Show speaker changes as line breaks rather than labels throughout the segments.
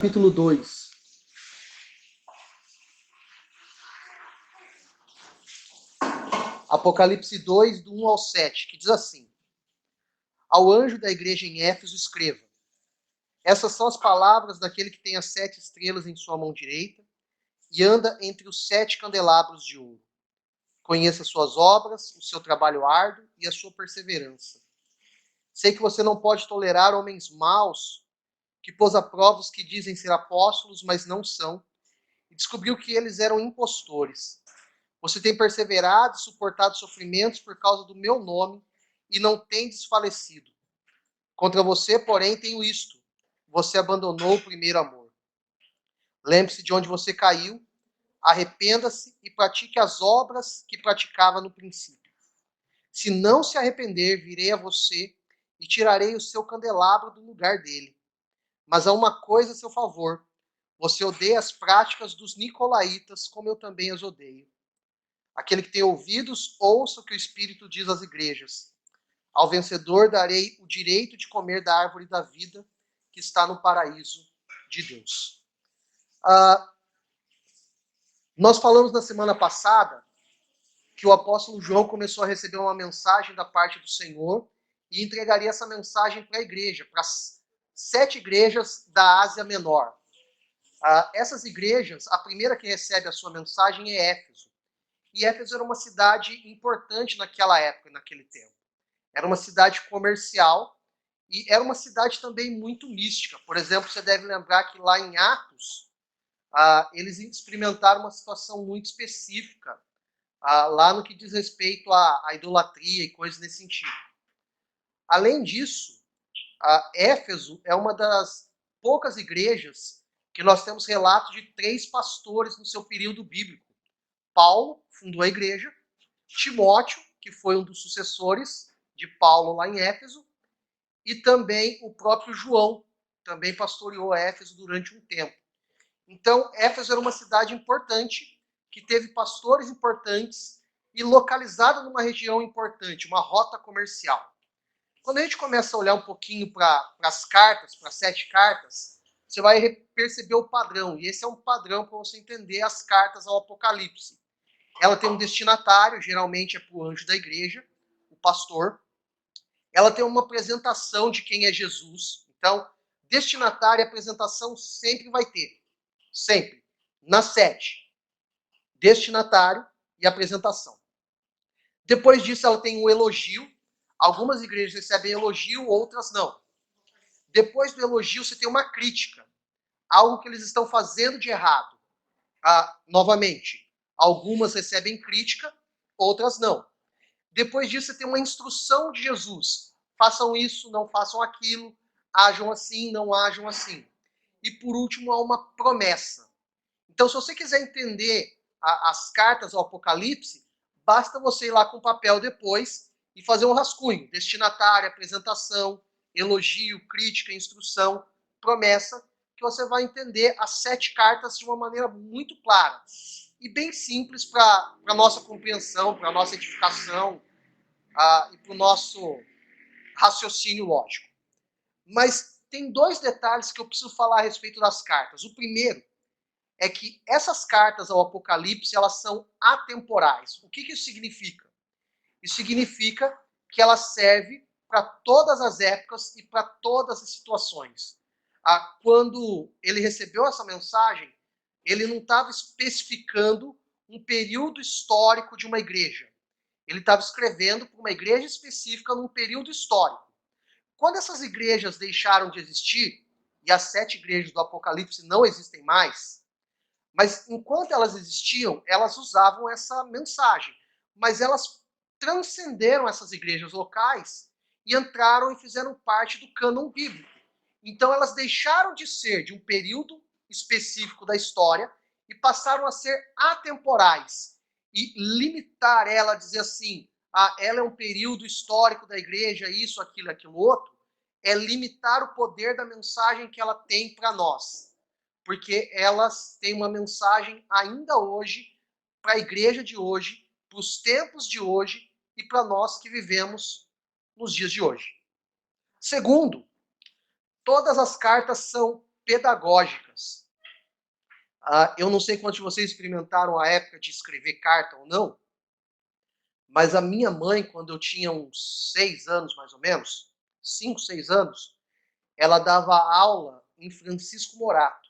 Capítulo 2. Apocalipse 2, do 1 ao 7, que diz assim: Ao anjo da igreja em Éfeso escreva: Essas são as palavras daquele que tem as 7 estrelas em sua mão direita e anda entre os 7 candelabros de ouro. Conheça suas obras, o seu trabalho árduo e a sua perseverança. Sei que você não pode tolerar homens maus, que pôs à prova os que dizem ser apóstolos, mas não são, e descobriu que eles eram impostores. Você tem perseverado e suportado sofrimentos por causa do meu nome e não tem desfalecido. Contra você, porém, tenho isto: você abandonou o primeiro amor. Lembre-se de onde você caiu, arrependa-se e pratique as obras que praticava no princípio. Se não se arrepender, virei a você e tirarei o seu candelabro do lugar dele. Mas há uma coisa a seu favor: você odeia as práticas dos nicolaítas, como eu também as odeio. Aquele que tem ouvidos, ouça o que o Espírito diz às igrejas. Ao vencedor darei o direito de comer da árvore da vida que está no paraíso de Deus. Nós falamos na semana passada que o apóstolo João começou a receber uma mensagem da parte do Senhor e entregaria essa mensagem para a igreja, para as 7 igrejas da Ásia Menor. Essas igrejas, a primeira que recebe a sua mensagem é Éfeso. E Éfeso era uma cidade importante naquela época, naquele tempo. Era uma cidade comercial e era uma cidade também muito mística. Por exemplo, você deve lembrar que lá em Atos, eles experimentaram uma situação muito específica, lá no que diz respeito à idolatria e coisas nesse sentido. Além disso, Éfeso é uma das poucas igrejas que nós temos relato de 3 pastores no seu período bíblico. Paulo fundou a igreja, Timóteo, que foi um dos sucessores de Paulo lá em Éfeso, e também o próprio João, também pastoreou Éfeso durante um tempo. Então, Éfeso era uma cidade importante, que teve pastores importantes e localizada numa região importante, uma rota comercial. Quando a gente começa a olhar um pouquinho para as cartas, para as 7 cartas, você vai perceber o padrão, e esse é um padrão para você entender as cartas ao Apocalipse. Ela tem um destinatário, geralmente é para o anjo da igreja, o pastor. Ela tem uma apresentação de quem é Jesus. Então, destinatário e apresentação sempre vai ter. Sempre. Nas 7. Destinatário e apresentação. Depois disso, ela tem um elogio. Algumas igrejas recebem elogio, outras não. Depois do elogio, você tem uma crítica. Algo que eles estão fazendo de errado. Novamente, algumas recebem crítica, outras não. Depois disso, você tem uma instrução de Jesus. Façam isso, não façam aquilo. Ajam assim, não ajam assim. E por último, há uma promessa. Então, se você quiser entender as cartas ao Apocalipse, basta você ir lá com o papel depois e fazer um rascunho. Destinatário, apresentação, elogio, crítica, instrução, promessa, que você vai entender as 7 cartas de uma maneira muito clara e bem simples para a nossa compreensão, para a nossa edificação e para o nosso raciocínio lógico. Mas tem 2 detalhes que eu preciso falar a respeito das cartas. O primeiro é que essas cartas ao Apocalipse, elas são atemporais. O que isso significa? Isso significa que ela serve para todas as épocas e para todas as situações. Quando ele recebeu essa mensagem, ele não estava especificando um período histórico de uma igreja. Ele estava escrevendo para uma igreja específica num período histórico. Quando essas igrejas deixaram de existir, e as 7 igrejas do Apocalipse não existem mais, mas enquanto elas existiam, elas usavam essa mensagem. Mas elas transcenderam essas igrejas locais e entraram e fizeram parte do cânon bíblico. Então elas deixaram de ser de um período específico da história e passaram a ser atemporais. E limitar ela, dizer assim, ela é um período histórico da igreja, isso, aquilo, outro, é limitar o poder da mensagem que ela tem para nós. Porque elas têm uma mensagem ainda hoje, para a igreja de hoje, para os tempos de hoje e para nós que vivemos nos dias de hoje. Segundo, todas as cartas são pedagógicas. Eu não sei quantos de vocês experimentaram a época de escrever carta ou não, mas a minha mãe, quando eu tinha uns 6 anos mais ou menos, 5, 6 anos, ela dava aula em Francisco Morato.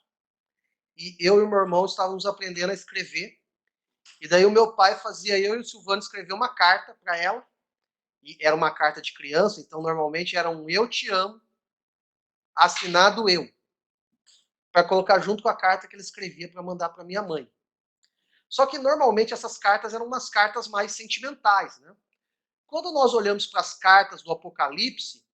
E eu e o meu irmão estávamos aprendendo a escrever. E daí o meu pai fazia eu e o Silvano escrever uma carta para ela. E era uma carta de criança, então normalmente era um eu te amo, assinado eu, para colocar junto com a carta que ele escrevia para mandar para minha mãe. Só que normalmente essas cartas eram umas cartas mais sentimentais, né? Quando nós olhamos para as cartas do Apocalipse,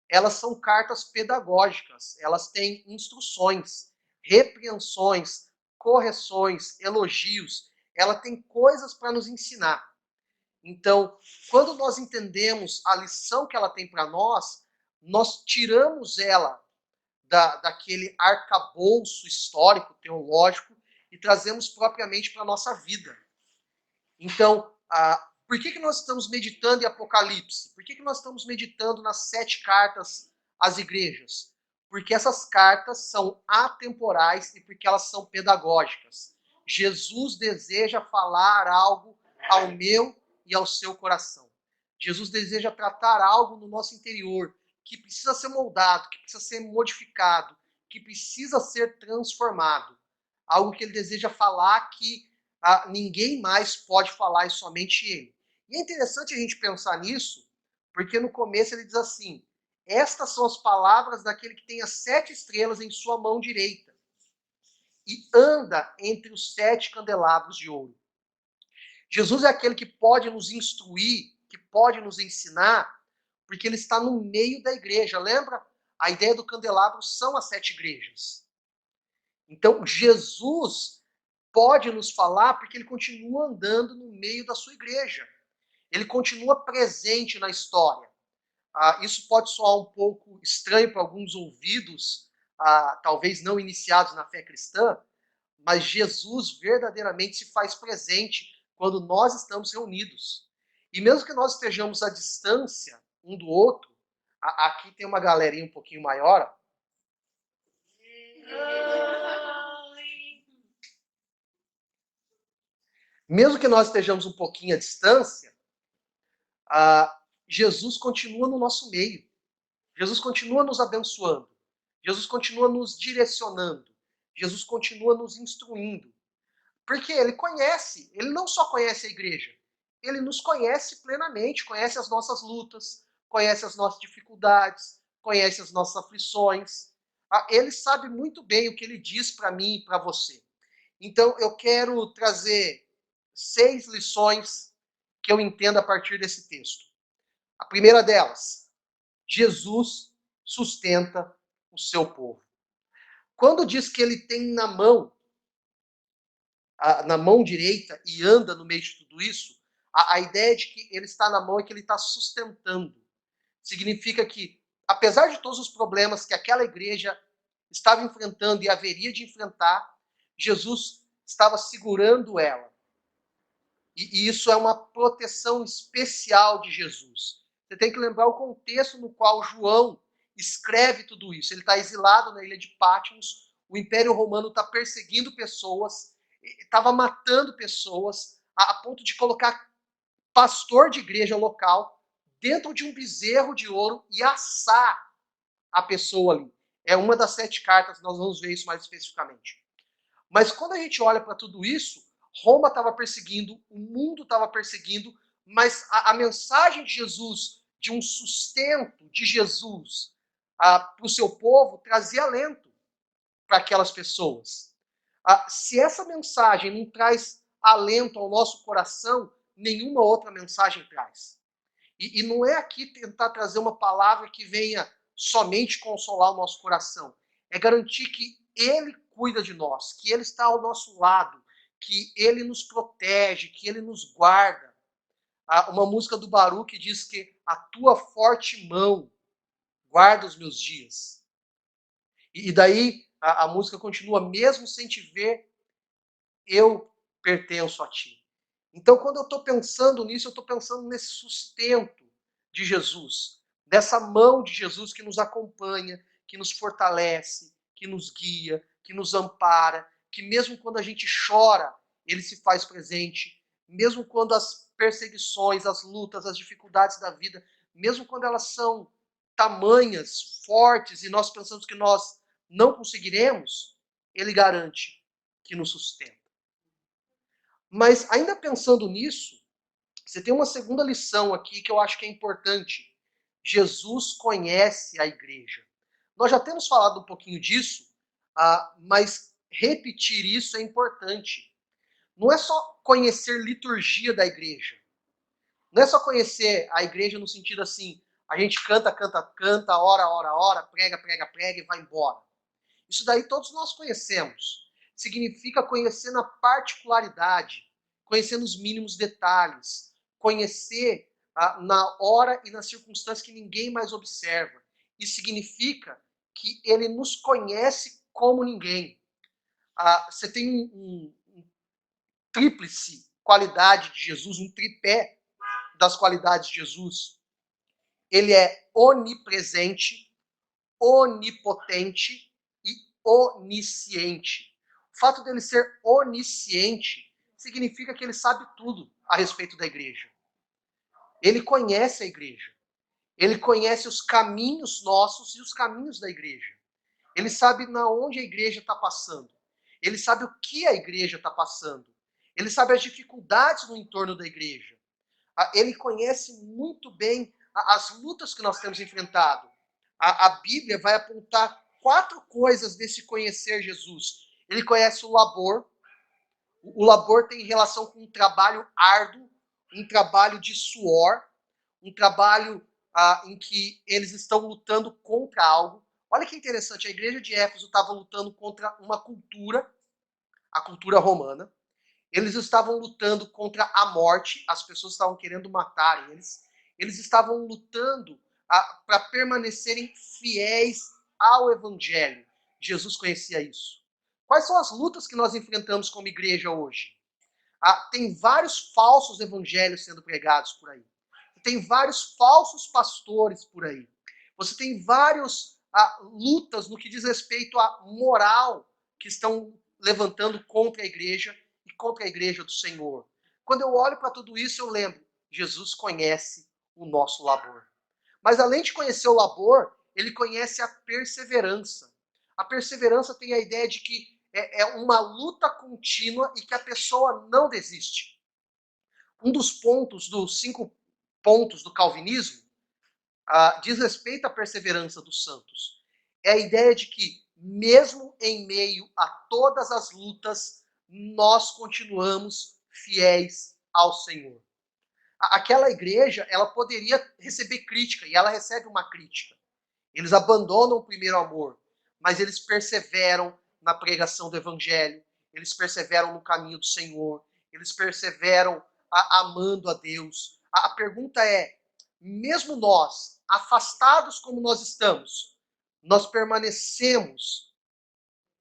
elas são cartas pedagógicas, elas têm instruções, repreensões, correções, elogios, ela tem coisas para nos ensinar. Então, quando nós entendemos a lição que ela tem para nós tiramos ela daquele arcabouço histórico, teológico, e trazemos propriamente para a nossa vida. Então, por que nós estamos meditando em Apocalipse? Por que nós estamos meditando nas 7 cartas às igrejas? Porque essas cartas são atemporais e porque elas são pedagógicas. Jesus deseja falar algo ao meu e ao seu coração. Jesus deseja tratar algo no nosso interior que precisa ser moldado, que precisa ser modificado, que precisa ser transformado. Algo que ele deseja falar que ninguém mais pode falar, e somente ele. E é interessante a gente pensar nisso, porque no começo ele diz assim: estas são as palavras daquele que tem as 7 estrelas em sua mão direita e anda entre os 7 candelabros de ouro. Jesus é aquele que pode nos instruir, que pode nos ensinar, porque ele está no meio da igreja. Lembra? A ideia do candelabro são as 7 igrejas. Então, Jesus pode nos falar porque ele continua andando no meio da sua igreja. Ele continua presente na história. Isso pode soar um pouco estranho para alguns ouvidos, talvez não iniciados na fé cristã, mas Jesus verdadeiramente se faz presente quando nós estamos reunidos. E mesmo que nós estejamos à distância um do outro, aqui tem uma galerinha um pouquinho maior. Mesmo que nós estejamos um pouquinho à distância, Jesus continua no nosso meio. Jesus continua nos abençoando. Jesus continua nos direcionando. Jesus continua nos instruindo. Porque ele conhece, ele não só conhece a igreja, ele nos conhece plenamente, conhece as nossas lutas, conhece as nossas dificuldades, conhece as nossas aflições. Ele sabe muito bem o que ele diz para mim e para você. Então eu quero trazer 6 lições que eu entendo a partir desse texto. A primeira delas, Jesus sustenta o seu povo. Quando diz que ele tem na mão direita e anda no meio de tudo isso, a ideia de que ele está na mão é que ele está sustentando. Significa que, apesar de todos os problemas que aquela igreja estava enfrentando e haveria de enfrentar, Jesus estava segurando ela. E isso é uma proteção especial de Jesus. Você tem que lembrar o contexto no qual João escreve tudo isso. Ele está exilado na ilha de Patmos, o Império Romano está perseguindo pessoas, estava matando pessoas, a ponto de colocar pastor de igreja local dentro de um bezerro de ouro e assar a pessoa ali. É uma das 7 cartas, nós vamos ver isso mais especificamente. Mas quando a gente olha para tudo isso, Roma estava perseguindo, o mundo estava perseguindo, mas a mensagem de Jesus, de um sustento de Jesus para o seu povo, trazia alento para aquelas pessoas. Se essa mensagem não traz alento ao nosso coração, nenhuma outra mensagem traz. E não é aqui tentar trazer uma palavra que venha somente consolar o nosso coração. É garantir que Ele cuida de nós, que Ele está ao nosso lado, que Ele nos protege, que Ele nos guarda. Uma música do Baruch diz que a tua forte mão guarda os meus dias. E daí a música continua, mesmo sem te ver, eu pertenço a ti. Então, quando eu estou pensando nisso, eu estou pensando nesse sustento de Jesus, dessa mão de Jesus que nos acompanha, que nos fortalece, que nos guia, que nos ampara, que mesmo quando a gente chora, ele se faz presente, mesmo quando as perseguições, as lutas, as dificuldades da vida, mesmo quando elas são tamanhas, fortes, e nós pensamos que nós não conseguiremos, ele garante que nos sustenta. Mas ainda pensando nisso, você tem uma segunda lição aqui que eu acho que é importante. Jesus conhece a igreja. Nós já temos falado um pouquinho disso, mas repetir isso é importante. Não é só conhecer liturgia da igreja. Não é só conhecer a igreja no sentido assim, a gente canta, canta, canta, ora, ora, ora, prega, prega, prega e vai embora. Isso daí todos nós conhecemos. Significa conhecer na particularidade, conhecer nos mínimos detalhes, conhecer na hora e nas circunstâncias que ninguém mais observa. Isso significa que ele nos conhece como ninguém. Você tem um tríplice qualidade de Jesus, um tripé das qualidades de Jesus. Ele é onipresente, onipotente e onisciente. O fato dele ser onisciente significa que ele sabe tudo a respeito da igreja. Ele conhece a igreja. Ele conhece os caminhos nossos e os caminhos da igreja. Ele sabe na onde a igreja está passando. Ele sabe o que a igreja está passando. Ele sabe as dificuldades no entorno da igreja. Ele conhece muito bem as lutas que nós temos enfrentado. A Bíblia vai apontar 4 coisas desse conhecer Jesus. Ele conhece o labor. O labor tem relação com um trabalho árduo, um trabalho de suor, um trabalho em que eles estão lutando contra algo. Olha que interessante, a igreja de Éfeso estava lutando contra uma cultura, a cultura romana. Eles estavam lutando contra a morte, as pessoas estavam querendo matar eles. Eles estavam lutando para permanecerem fiéis ao Evangelho. Jesus conhecia isso. Quais são as lutas que nós enfrentamos como igreja hoje? Tem vários falsos evangelhos sendo pregados por aí. Tem vários falsos pastores por aí. Você tem várias lutas no que diz respeito à moral que estão levantando contra a igreja e contra a igreja do Senhor. Quando eu olho para tudo isso, eu lembro, Jesus conhece o nosso labor. Mas além de conhecer o labor, ele conhece a perseverança. A perseverança tem a ideia de que é uma luta contínua e que a pessoa não desiste. Um dos pontos, dos 5 pontos do calvinismo, diz respeito à perseverança dos santos. É a ideia de que, mesmo em meio a todas as lutas, nós continuamos fiéis ao Senhor. Aquela igreja, ela poderia receber crítica, e ela recebe uma crítica. Eles abandonam o primeiro amor, mas eles perseveram na pregação do evangelho, eles perseveram no caminho do Senhor, eles perseveram amando a Deus. A pergunta é, mesmo nós, afastados como nós estamos, nós permanecemos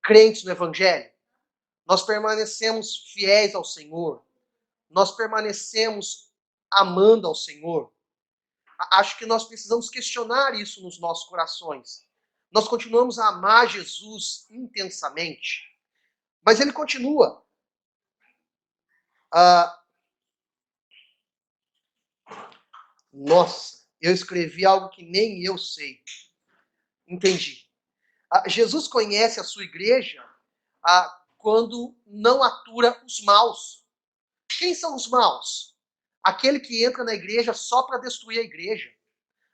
crentes no evangelho? Nós permanecemos fiéis ao Senhor? Nós permanecemos amando ao Senhor? Acho que nós precisamos questionar isso nos nossos corações. Nós continuamos a amar Jesus intensamente, mas ele continua. Nossa, eu escrevi algo que nem eu sei. Entendi. Jesus conhece a sua igreja quando não atura os maus. Quem são os maus? Aquele que entra na igreja só para destruir a igreja.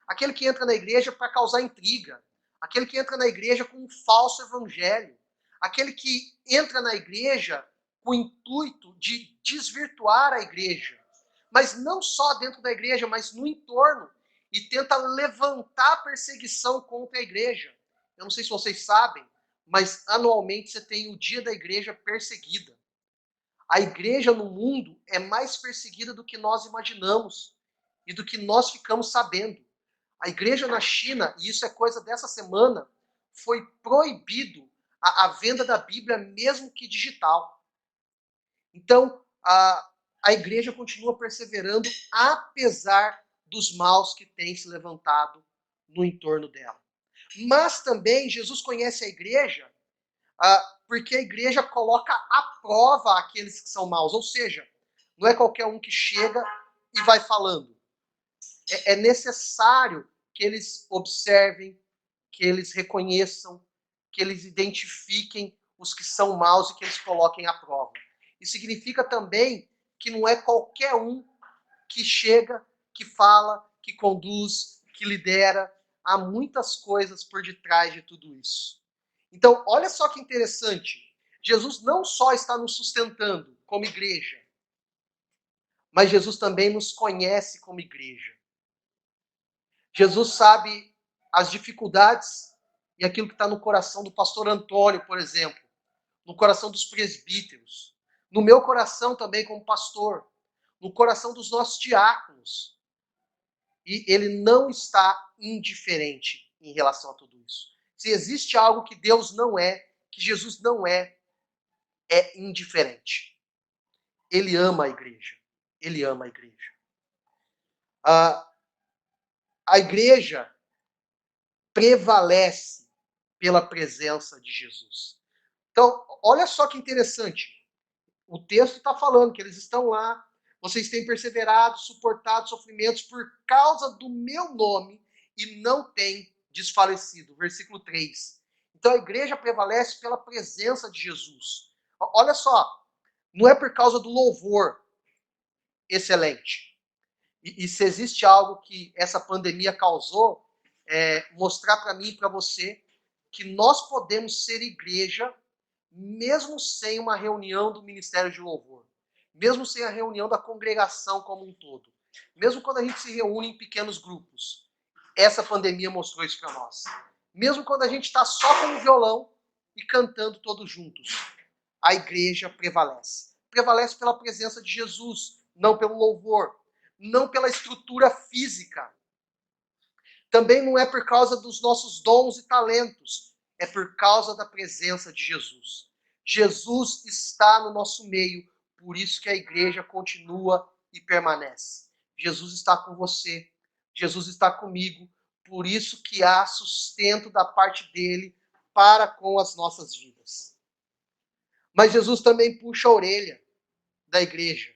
Aquele que entra na igreja para causar intriga. Aquele que entra na igreja com um falso evangelho. Aquele que entra na igreja com o intuito de desvirtuar a igreja. Mas não só dentro da igreja, mas no entorno. E tenta levantar perseguição contra a igreja. Eu não sei se vocês sabem, mas anualmente você tem o dia da igreja perseguida. A igreja no mundo é mais perseguida do que nós imaginamos e do que nós ficamos sabendo. A igreja na China, e isso é coisa dessa semana, foi proibido a venda da Bíblia, mesmo que digital. Então, a igreja continua perseverando, apesar dos maus que têm se levantado no entorno dela. Mas também, Jesus conhece a igreja Porque a igreja coloca à prova aqueles que são maus. Ou seja, não é qualquer um que chega e vai falando. É necessário que eles observem, que eles reconheçam, que eles identifiquem os que são maus e que eles coloquem à prova. Isso significa também que não é qualquer um que chega, que fala, que conduz, que lidera. Há muitas coisas por detrás de tudo isso. Então, olha só que interessante. Jesus não só está nos sustentando como igreja, mas Jesus também nos conhece como igreja. Jesus sabe as dificuldades e aquilo que está no coração do pastor Antônio, por exemplo, no coração dos presbíteros, no meu coração também como pastor, no coração dos nossos diáconos. E ele não está indiferente em relação a tudo isso. Se existe algo que Deus não é, que Jesus não é, é indiferente. Ele ama a igreja. Ele ama a igreja. A igreja prevalece pela presença de Jesus. Então, olha só que interessante. O texto está falando que eles estão lá, vocês têm perseverado, suportado sofrimentos por causa do meu nome e não têm desfalecido. Versículo 3. Então a igreja prevalece pela presença de Jesus. Olha só, não é por causa do louvor excelente. E se existe algo que essa pandemia causou, é mostrar para mim e para você que nós podemos ser igreja mesmo sem uma reunião do Ministério de Louvor, mesmo sem a reunião da congregação como um todo, mesmo quando a gente se reúne em pequenos grupos. Essa pandemia mostrou isso para nós. Mesmo quando a gente está só com o violão e cantando todos juntos, a igreja prevalece. Prevalece pela presença de Jesus, não pelo louvor, não pela estrutura física. Também não é por causa dos nossos dons e talentos, é por causa da presença de Jesus. Jesus está no nosso meio, por isso que a igreja continua e permanece. Jesus está com você, Jesus está comigo, por isso que há sustento da parte dele para com as nossas vidas. Mas Jesus também puxa a orelha da igreja.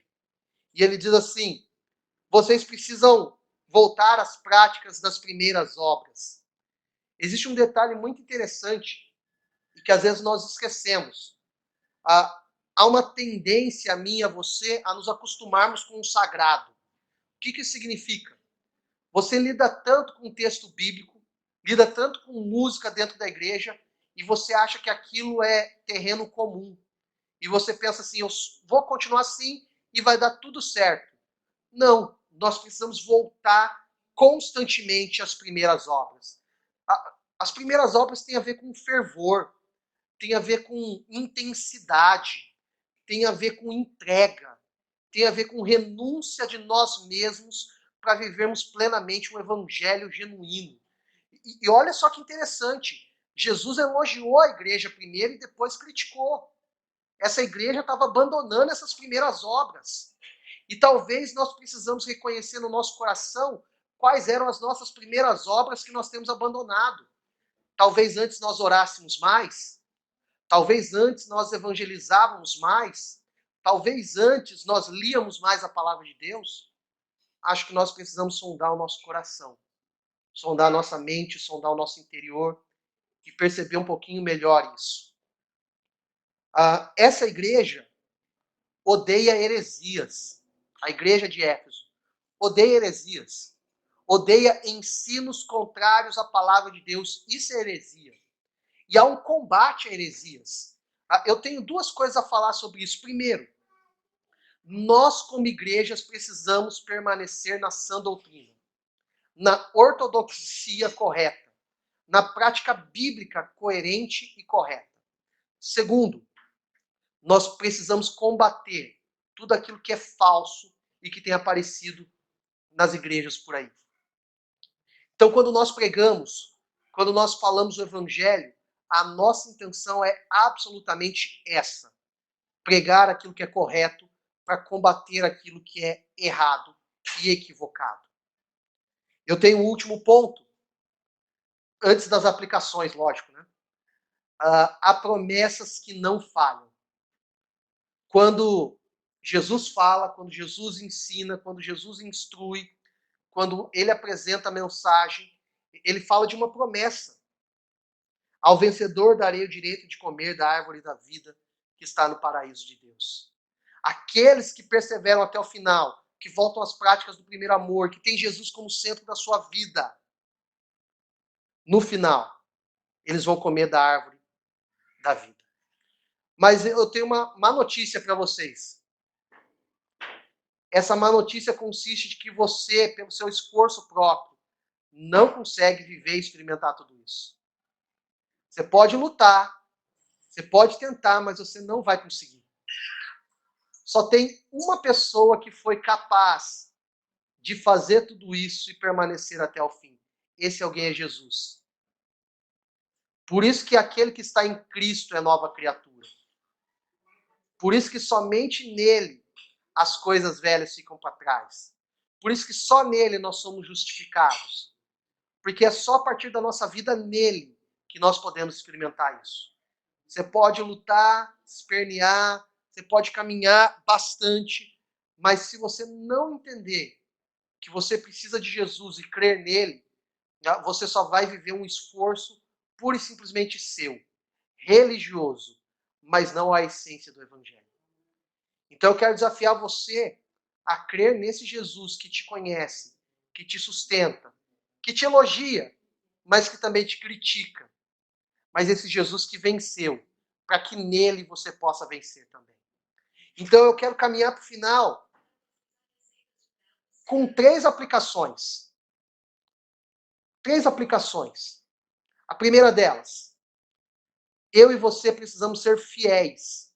E ele diz assim: vocês precisam voltar às práticas das primeiras obras. Existe um detalhe muito interessante e que às vezes nós esquecemos. Há uma tendência minha, você, a nos acostumarmos com o sagrado. O que isso significa? Você lida tanto com o texto bíblico, lida tanto com música dentro da igreja, e você acha que aquilo é terreno comum. E você pensa assim, eu vou continuar assim e vai dar tudo certo. Não, nós precisamos voltar constantemente às primeiras obras. As primeiras obras têm a ver com fervor, tem a ver com intensidade, tem a ver com entrega, tem a ver com renúncia de nós mesmos para vivermos plenamente um evangelho genuíno. E olha só que interessante, Jesus elogiou a igreja primeiro e depois criticou. Essa igreja estava abandonando essas primeiras obras. E talvez nós precisamos reconhecer no nosso coração quais eram as nossas primeiras obras que nós temos abandonado. Talvez antes nós orássemos mais, talvez antes nós evangelizávamos mais, talvez antes nós líamos mais a palavra de Deus. Acho que nós precisamos sondar o nosso coração, sondar a nossa mente, sondar o nosso interior e perceber um pouquinho melhor isso. Essa igreja odeia heresias. A igreja de Éfeso odeia heresias. Odeia ensinos contrários à palavra de Deus. Isso é heresia. E há um combate a heresias. Eu tenho duas coisas a falar sobre isso. Primeiro, nós como igrejas precisamos permanecer na sã doutrina, na ortodoxia correta, na prática bíblica coerente e correta. Segundo, nós precisamos combater tudo aquilo que é falso e que tem aparecido nas igrejas por aí. Então, quando nós pregamos, quando nós falamos o evangelho, a nossa intenção é absolutamente essa: pregar aquilo que é correto para combater aquilo que é errado e equivocado. Eu tenho um último ponto, antes das aplicações, lógico, né? há promessas que não falham. Quando Jesus fala, quando Jesus ensina, quando Jesus instrui, quando ele apresenta a mensagem, ele fala de uma promessa. Ao vencedor darei o direito de comer da árvore da vida que está no paraíso de Deus. Aqueles que perseveram até o final, que voltam às práticas do primeiro amor, que tem Jesus como centro da sua vida, no final, eles vão comer da árvore da vida. Mas eu tenho uma má notícia para vocês. Essa má notícia consiste de que você, pelo seu esforço próprio, não consegue viver e experimentar tudo isso. Você pode lutar, você pode tentar, mas você não vai conseguir. Só tem uma pessoa que foi capaz de fazer tudo isso e permanecer até o fim. Esse alguém é Jesus. Por isso que aquele que está em Cristo é nova criatura. Por isso que somente nele as coisas velhas ficam para trás. Por isso que só nele nós somos justificados. Porque é só a partir da nossa vida nele que nós podemos experimentar isso. Você pode lutar, espernear, você pode caminhar bastante, mas se você não entender que você precisa de Jesus e crer nele, você só vai viver um esforço pura e simplesmente seu, religioso, mas não a essência do Evangelho. Então eu quero desafiar você a crer nesse Jesus que te conhece, que te sustenta, que te elogia, mas que também te critica. Mas esse Jesus que venceu, para que nele você possa vencer também. Então eu quero caminhar para o final com 3 aplicações. 3 aplicações. A primeira delas, eu e você precisamos ser fiéis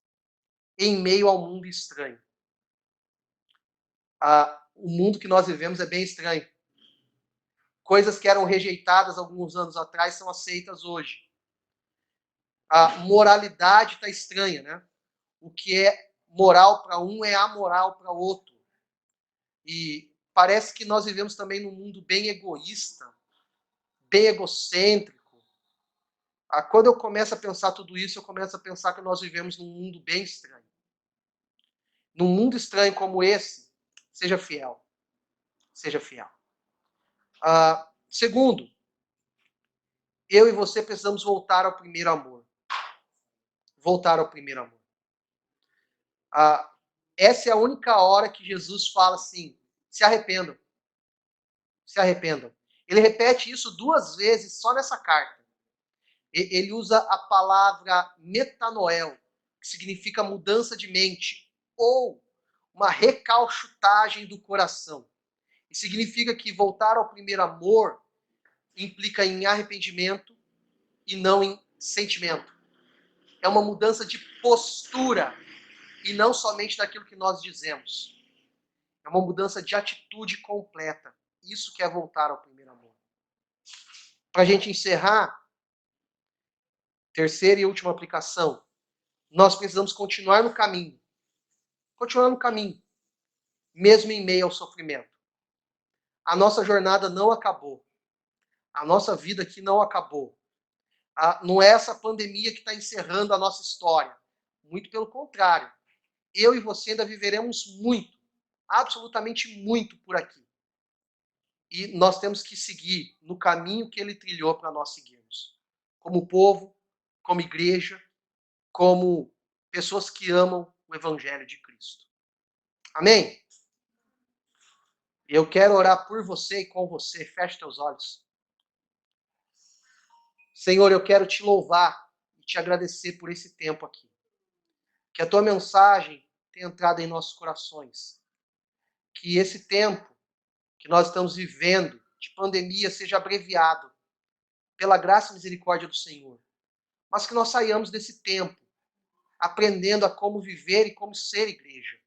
em meio ao mundo estranho. O mundo que nós vivemos é bem estranho. Coisas que eram rejeitadas alguns anos atrás são aceitas hoje. A moralidade está estranha, né? O que é moral para um é amoral para outro. E parece que nós vivemos também num mundo bem egoísta, bem egocêntrico. Quando eu começo a pensar tudo isso, eu começo a pensar que nós vivemos num mundo bem estranho. Num mundo estranho como esse, seja fiel. Seja fiel. Segundo, eu e você precisamos voltar ao primeiro amor. Voltar ao primeiro amor. Essa é a única hora que Jesus fala assim, se arrependam. Se arrependam. Ele repete isso 2 vezes só nessa carta. Ele usa a palavra metanoel, que significa mudança de mente, ou uma recalchutagem do coração. E significa que voltar ao primeiro amor implica em arrependimento e não em sentimento. É uma mudança de postura e não somente daquilo que nós dizemos. É uma mudança de atitude completa. Isso que é voltar ao primeiro amor. Para a gente encerrar, terceira e última aplicação, nós precisamos continuar no caminho. Continuar no caminho, mesmo em meio ao sofrimento. A nossa jornada não acabou. A nossa vida aqui não acabou. Não é essa pandemia que está encerrando a nossa história. Muito pelo contrário. Eu e você ainda viveremos muito, absolutamente muito por aqui. E nós temos que seguir no caminho que ele trilhou para nós seguirmos. Como povo, como igreja, como pessoas que amam o Evangelho de Cristo. Amém? Eu quero orar por você e com você. Feche teus olhos. Senhor, eu quero te louvar e te agradecer por esse tempo aqui. Que a tua mensagem tenha entrado em nossos corações. Que esse tempo que nós estamos vivendo de pandemia seja abreviado pela graça e misericórdia do Senhor. Mas que nós saiamos desse tempo aprendendo a como viver e como ser igreja.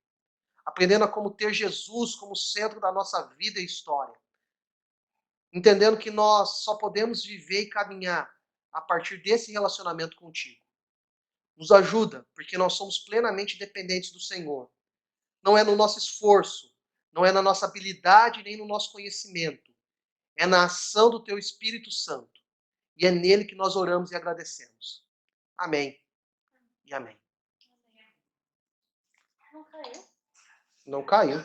Aprendendo a como ter Jesus como centro da nossa vida e história. Entendendo que nós só podemos viver e caminhar a partir desse relacionamento contigo. Nos ajuda, porque nós somos plenamente dependentes do Senhor. Não é no nosso esforço, não é na nossa habilidade, nem no nosso conhecimento. É na ação do Teu Espírito Santo. E é nele que nós oramos e agradecemos. Amém. E amém.
Não caiu?
Não caiu.